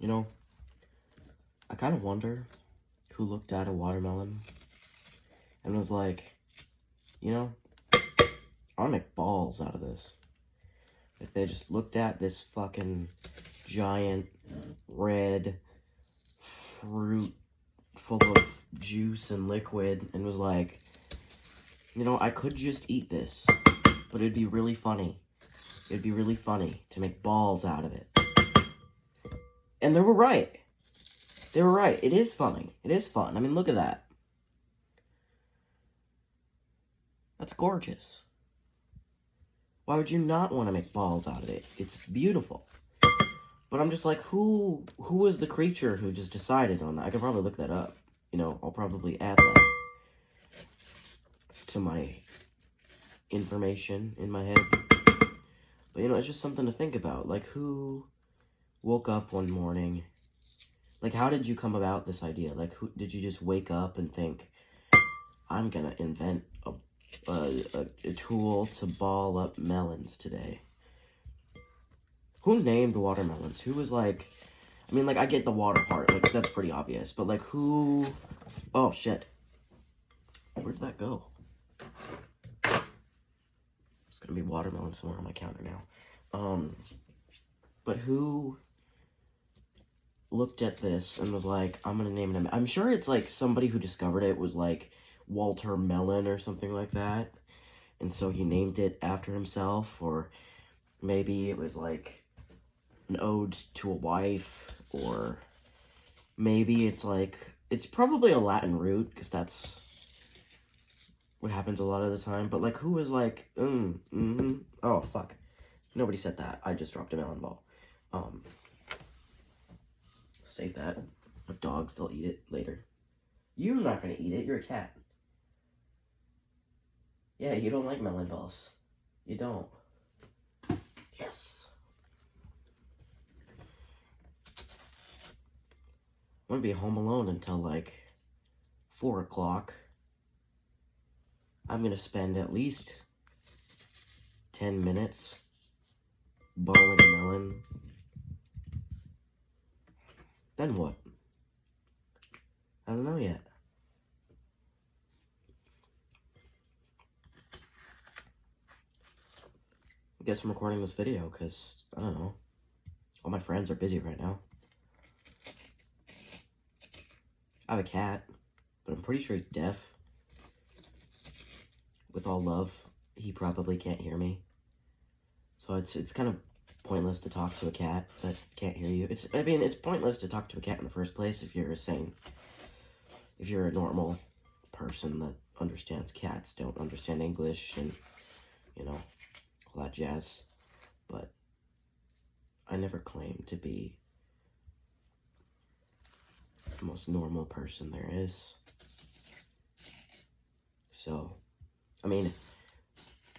You know, I kind of wonder who looked at a watermelon and was like, you know, I want to make balls out of this. If they just looked at this fucking giant red fruit full of juice and liquid and was like, you know, I could just eat this, but it'd be really funny. It'd be really funny to make balls out of it. And they were right. They were right. It is funny. It is fun. I mean, look at that. That's gorgeous. Why would you not want to make balls out of it? It's beautiful. But I'm just like, who was the creature who just decided on that? I could probably look that up. You know, I'll probably add that to my information in my head. But, you know, it's just something to think about. Like, who woke up one morning? Like, how did you come about this idea? Like, who did you just wake up and think, I'm gonna invent a tool to ball up melons today? Who named the watermelons? Who was like, I mean, like, I get the water part, like, that's pretty obvious, but, like, who, oh, shit. Where did that go? There's gonna be watermelon somewhere on my counter now. But who looked at this and was like, I'm gonna name it, I'm sure it's, like, somebody who discovered it was, like, Walter Melon or something like that, and so he named it after himself, or maybe it was, like, an ode to a wife, or maybe it's, like, it's probably a Latin root, because that's what happens a lot of the time, but, like, who was like, oh, fuck, nobody said that, I just dropped a melon ball. Save that. If dogs, they'll eat it later. You're not gonna eat it, you're a cat. Yeah, you don't like melon balls. You don't. Yes. I'm gonna be home alone until, like, 4 o'clock. I'm gonna spend at least 10 minutes balling a melon. Then what? I don't know yet. I guess I'm recording this video because, I don't know, all my friends are busy right now. I have a cat, but I'm pretty sure he's deaf. With all love, he probably can't hear me. So it's kind of pointless to talk to a cat that can't hear you. I mean, it's pointless to talk to a cat in the first place if you're if you're a normal person that understands cats, don't understand English, and, you know, all that jazz. But I never claimed to be the most normal person there is. So, I mean,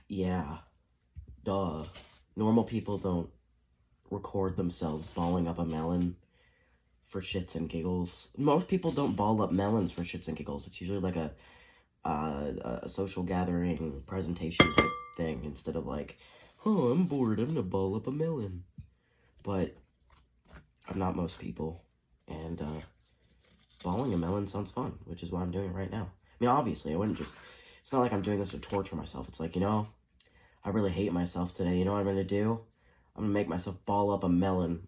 yeah, duh. Normal people don't record themselves balling up a melon for shits and giggles. Most people don't ball up melons for shits and giggles. It's usually like a social gathering presentation type thing, instead of like, oh, I'm bored, I'm gonna ball up a melon. But I'm not most people, and balling a melon sounds fun, which is why I'm doing it right now. I mean, obviously, I wouldn't just, it's not like I'm doing this to torture myself. It's like, you know, I really hate myself today. You know what I'm gonna do? I'm gonna make myself ball up a melon.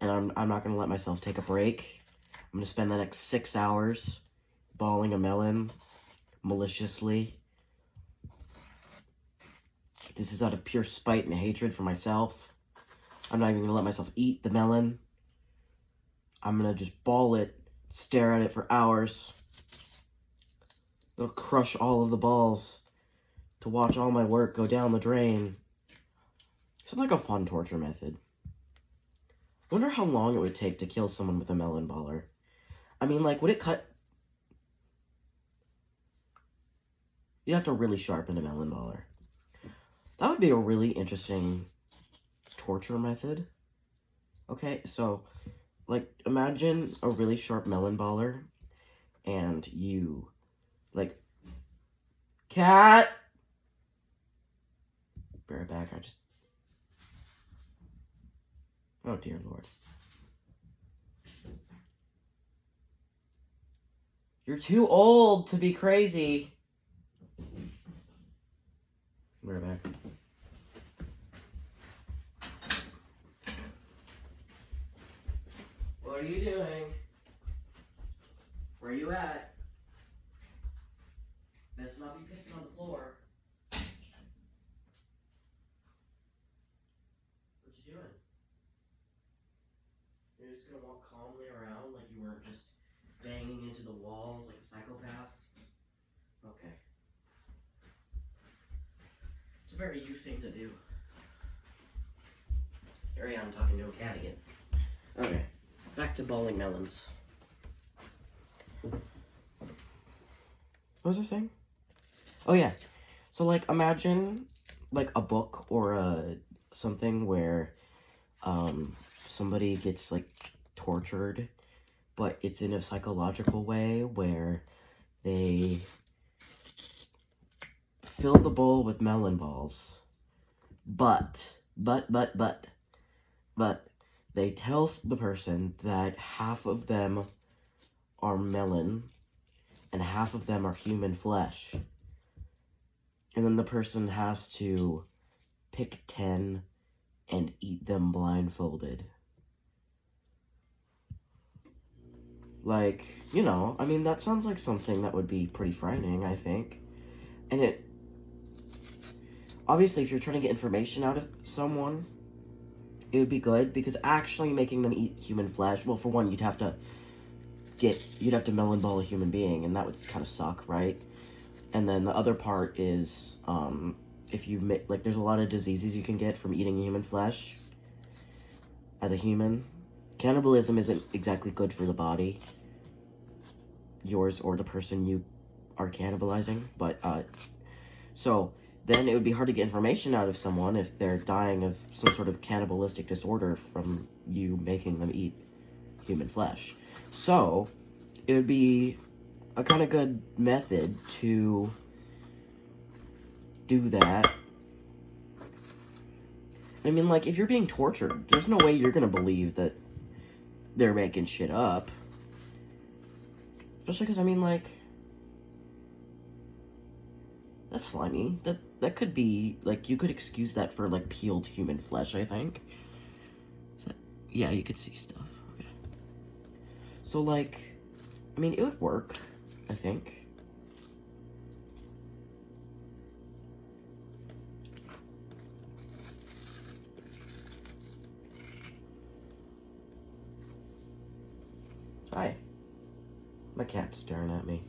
And I'm not gonna let myself take a break. I'm gonna spend the next 6 hours balling a melon maliciously. This is out of pure spite and hatred for myself. I'm not even gonna let myself eat the melon. I'm gonna just ball it, stare at it for hours. It'll crush all of the balls to watch all my work go down the drain. Sounds like a fun torture method. Wonder how long it would take to kill someone with a melon baller. I mean, like, would it cut? You'd have to really sharpen a melon baller. That would be a really interesting torture method. Okay, so, like, imagine a really sharp melon baller, and you, like, cat! Bear it back, Oh, dear Lord. You're too old to be crazy. We're back. What are you doing? Where are you at? Best not be pissing on the floor. What you doing? You're just gonna walk calmly around like you weren't just banging into the walls like a psychopath? Okay. It's a very you thing to do. Here I am talking to a cat again. Okay, back to bowling melons. What was I saying? Oh yeah, so like imagine like a book or something where somebody gets like tortured, but it's in a psychological way where they fill the bowl with melon balls, but they tell the person that half of them are melon and half of them are human flesh. And then the person has to pick 10 and eat them blindfolded. Like, you know, I mean, that sounds like something that would be pretty frightening, I think. And it, obviously, if you're trying to get information out of someone, it would be good, because actually making them eat human flesh, well, for one, you'd have to melon ball a human being, and that would kind of suck, right? And then the other part is, if you make, like, there's a lot of diseases you can get from eating human flesh as a human. Cannibalism isn't exactly good for the body, yours or the person you are cannibalizing, but, so then it would be hard to get information out of someone if they're dying of some sort of cannibalistic disorder from you making them eat human flesh. So it would be a kind of good method to do that. I mean, like, if you're being tortured, there's no way you're gonna believe that they're making shit up. Especially because, I mean, like, that's slimy. That could be, like, you could excuse that for, like, peeled human flesh, I think. Is that, yeah, you could see stuff. Okay. So, like, I mean, it would work, I think. Hi. My cat's staring at me.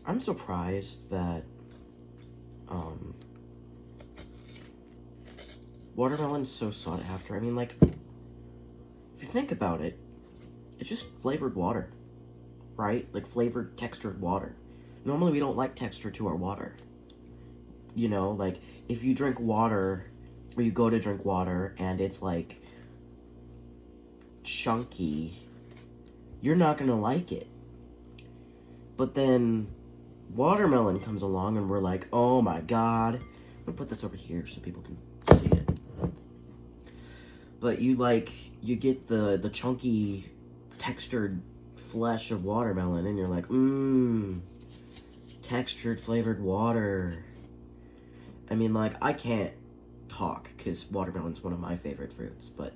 I'm surprised that, watermelon's so sought after. I mean, like, if you think about it, it's just flavored water, right? Like, flavored, textured water. Normally, we don't like texture to our water. You know, like, if you drink water, or you go to drink water, and it's, like, chunky, you're not gonna like it. But then watermelon comes along, and we're like, oh my god. I'm gonna put this over here so people can see it. But you get the chunky, textured flesh of watermelon, and you're like, textured flavored water. I mean, like, I can't talk because watermelon's one of my favorite fruits, but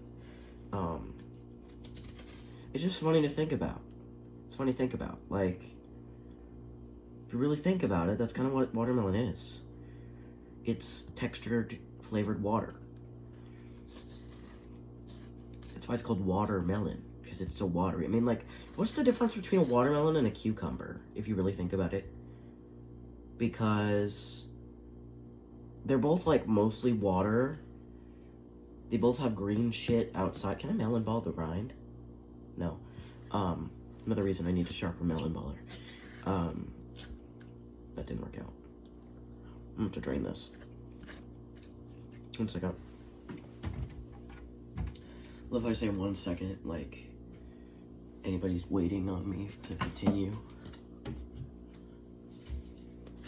it's just funny to think about. It's funny to think about. Like, if you really think about it, that's kind of what watermelon is. It's textured flavored water. That's why it's called watermelon, because it's so watery. I mean, like, what's the difference between a watermelon and a cucumber, if you really think about it? Because they're both, like, mostly water. They both have green shit outside. Can I melon ball the rind? No. Another reason I need a sharper melon baller. That didn't work out. I'm going to drain this. 1 second. If I say 1 second, like anybody's waiting on me to continue.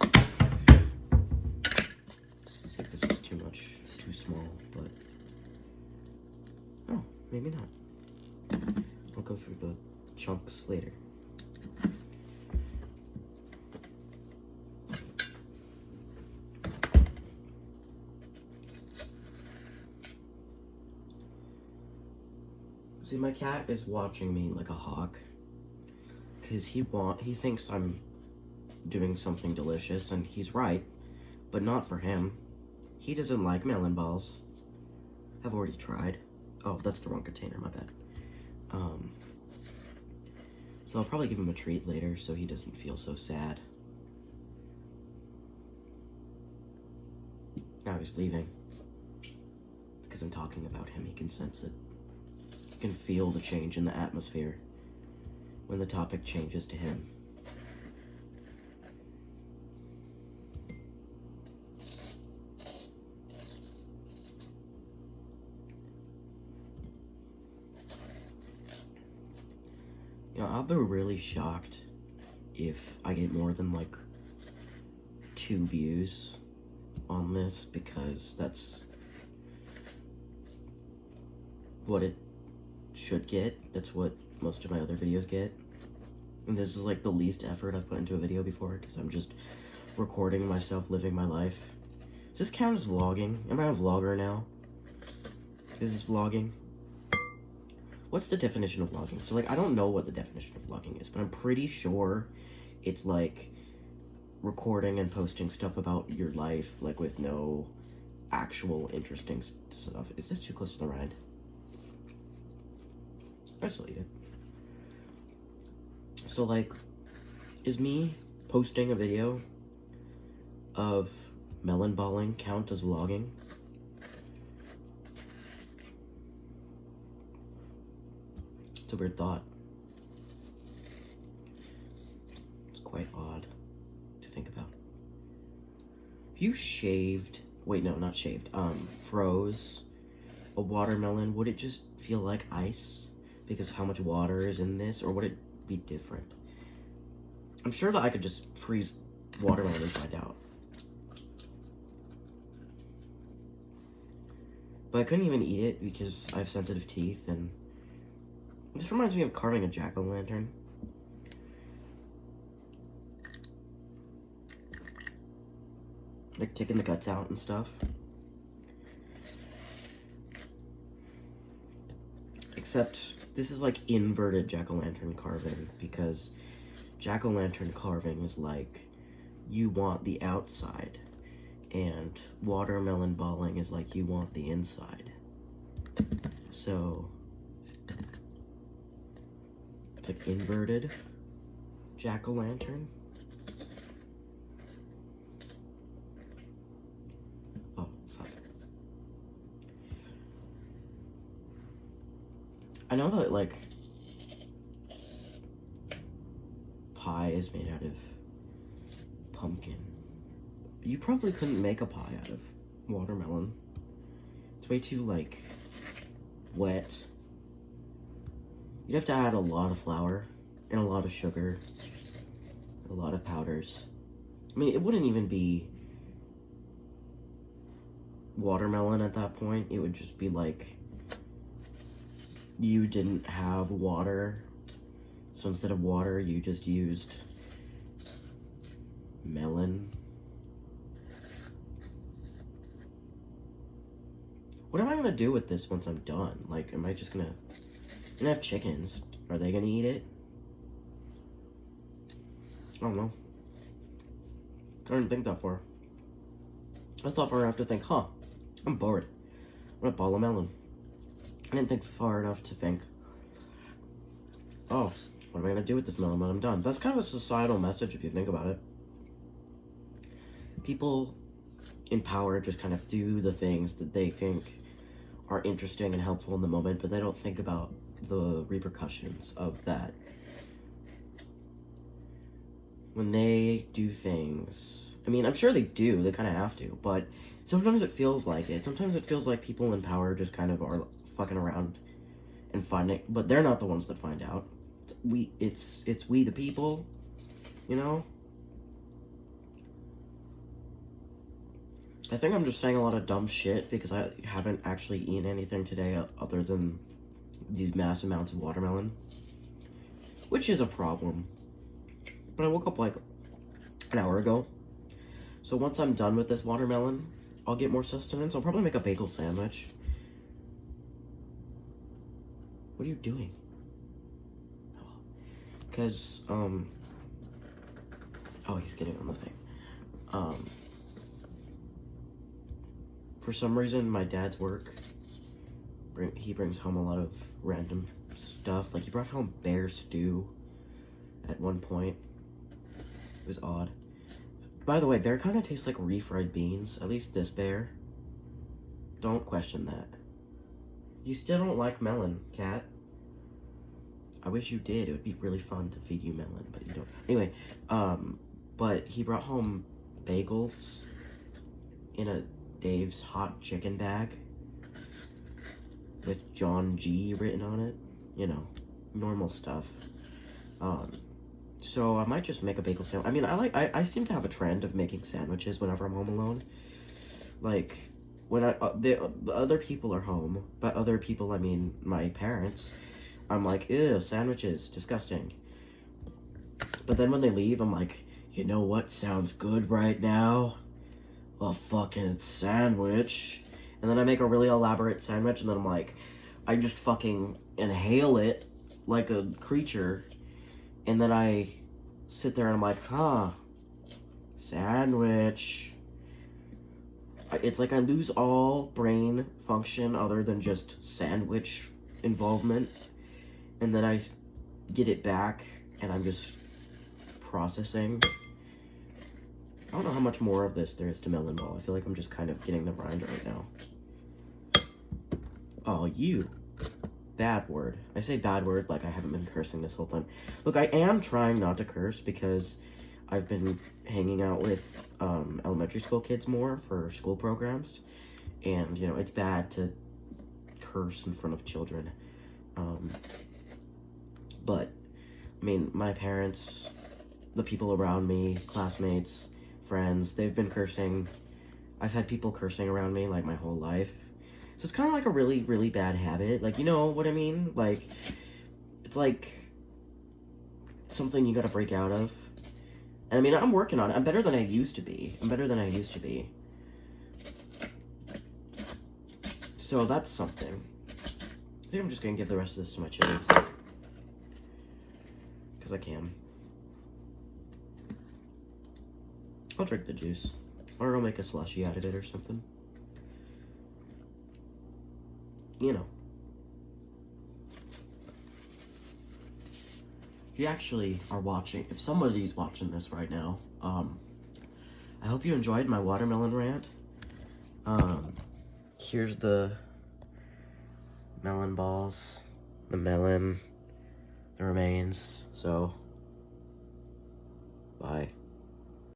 I think this is too small, but oh, maybe not. I'll go through the chunks later. See, my cat is watching me like a hawk, because he thinks I'm doing something delicious, and he's right, but not for him. He doesn't like melon balls. I've already tried. Oh, that's the wrong container, my bad. So I'll probably give him a treat later so he doesn't feel so sad. Now he's leaving. It's because I'm talking about him, he can sense it. He can feel the change in the atmosphere when the topic changes to him. You know, I'll be really shocked if I get more than like 2 views on this, because that's what it should get. That's what most of my other videos get. And this is like the least effort I've put into a video before, because I'm just recording myself living my life. Does this count as vlogging? Am I a vlogger now? Is this vlogging? What's the definition of vlogging? So, like, I don't know what the definition of vlogging is, but I'm pretty sure it's, like, recording and posting stuff about your life, like, with no actual interesting stuff. Is this too close to the rind? I still eat it. So, like, is me posting a video of melon balling count as vlogging? It's a weird thought. It's quite odd to think about. If you shaved, wait, no, not shaved, froze a watermelon, would it just feel like ice because of how much water is in this, or would it be different? I'm sure that I could just freeze watermelon inside out. But I couldn't even eat it because I have sensitive teeth, and this reminds me of carving a jack-o'-lantern. Like taking the guts out and stuff. Except this is like inverted jack-o'-lantern carving, because jack-o'-lantern carving is like you want the outside, and watermelon balling is like you want the inside. So it's like inverted jack-o'-lantern. Oh, fuck. I know that, like, pie is made out of pumpkin. You probably couldn't make a pie out of watermelon. It's way too, like, wet. You'd have to add a lot of flour and a lot of sugar, a lot of powders. I mean, it wouldn't even be watermelon at that point. It would just be like you didn't have water, so instead of water, you just used melon. What am I gonna do with this once I'm done? Like, am I just gonna have chickens? Are they gonna eat it? I don't know. I didn't think that far. I thought far enough to think, huh, I'm bored. I'm gonna ball a melon. I didn't think far enough to think, oh, what am I gonna do with this melon when I'm done? That's kind of a societal message if you think about it. People in power just kind of do the things that they think are interesting and helpful in the moment, but they don't think about the repercussions of that. When they do things, I mean, I'm sure they do, they kind of have to, but sometimes it feels like it. Sometimes it feels like people in power just kind of are fucking around and finding, but they're not the ones that find out. It's we the people, you know? I think I'm just saying a lot of dumb shit because I haven't actually eaten anything today other than these mass amounts of watermelon, which is a problem. But I woke up like an hour ago, so once I'm done with this watermelon, I'll get more sustenance. I'll probably make a bagel sandwich. What are you doing? Because, oh, he's getting on the thing. For some reason, my dad's work, he brings home a lot of random stuff. Like, he brought home bear stew at one point. It was odd. By the way, bear kind of tastes like refried beans. At least this bear. Don't question that. You still don't like melon, cat? I wish you did. It would be really fun to feed you melon, but you don't. Anyway, but he brought home bagels in a Dave's hot chicken bag with John G written on it. You know, normal stuff. So I might just make a bagel sandwich. I mean, I seem to have a trend of making sandwiches whenever I'm home alone. Like, when the other people are home, by other people I mean my parents, I'm like, ew, sandwiches, disgusting. But then when they leave, I'm like, you know what sounds good right now? A fucking sandwich. And then I make a really elaborate sandwich, and then I'm like, I just fucking inhale it like a creature. And then I sit there and I'm like, huh, sandwich. It's like I lose all brain function other than just sandwich involvement. And then I get it back and I'm just processing. I don't know how much more of this there is to melon ball. I feel like I'm just kind of getting the rind right now. Oh, you. Bad word. I say bad word like I haven't been cursing this whole time. Look, I am trying not to curse because I've been hanging out with elementary school kids more for school programs. And, you know, it's bad to curse in front of children. But, I mean, my parents, the people around me, classmates, friends, they've been cursing. I've had people cursing around me, like, my whole life. So it's kind of like a really, really bad habit. Like, you know what I mean? Like, it's like something you gotta break out of. And, I mean, I'm working on it. I'm better than I used to be. So that's something. I think I'm just gonna give the rest of this to my chilies. Because I can. I'll drink the juice. Or I'll make a slushy out of it or something. You know. If you actually are watching, if somebody's watching this right now, I hope you enjoyed my watermelon rant. Here's the melon balls, the melon, the remains, so, bye.